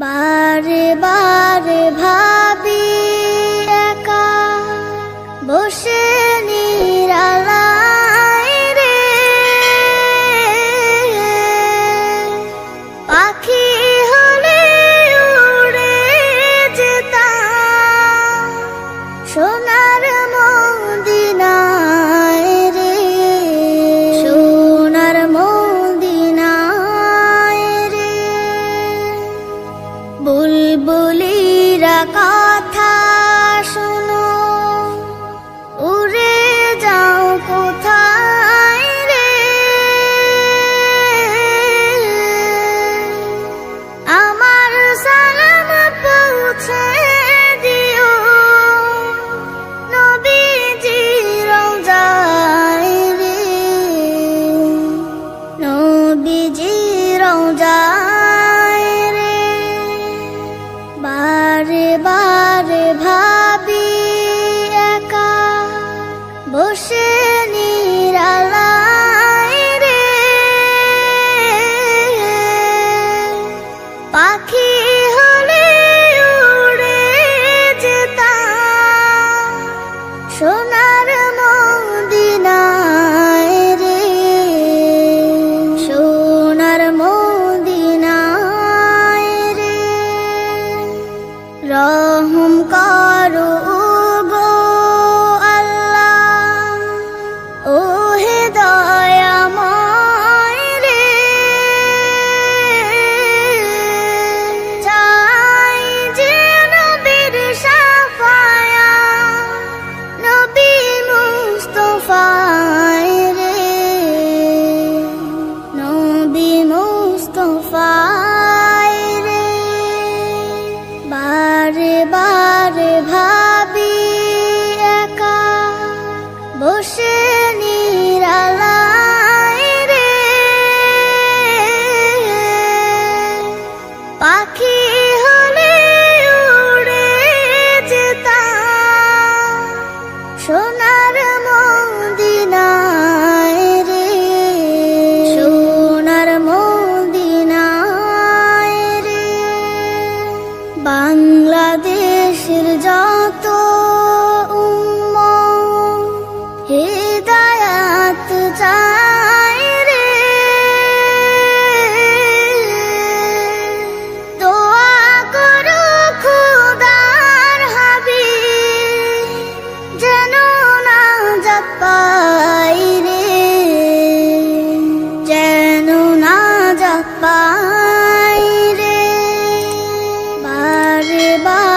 বারে বারে ভাবি একা বসে নিরালায় রে, পাখি হলে উড়ে যেতাম সোনার মদিনায় রে, সোনার মদিনায় রে। বুলবুলিরা কথা শোনো, উড়ে যাও কোথায় রে, আমার সালাম পৌঁছে দিও নবীজির রওজায় রে, নবীজির রওজায় রে। বারে বারে ভাবি একা বসে নিরালায় রে, পাখি হলে উড়ে যেতাম সোনার মদিনায় রে, সোনার মদিনায় রে। রহম করো গো আল্লাহ, ওহে দয়াময় রে, চাই যে নবীর শাফায়াত, নবী মুস্তাফায় রে, নবী মুস্তাফায় রে। বারে বারে ভাবি একা বসে নিরালায় রে, পাখি হলে উড়ে যেতাম সোনার মদিনায় রে, সোনার মদিনায় রে। বাংলাদেশের যত উম্মত হিদায়াত চায় রে, দোয়া করো খোদার হাবিব যেন নাজাত পাই রে, যেন নাজাত পাই রে। বারে বারে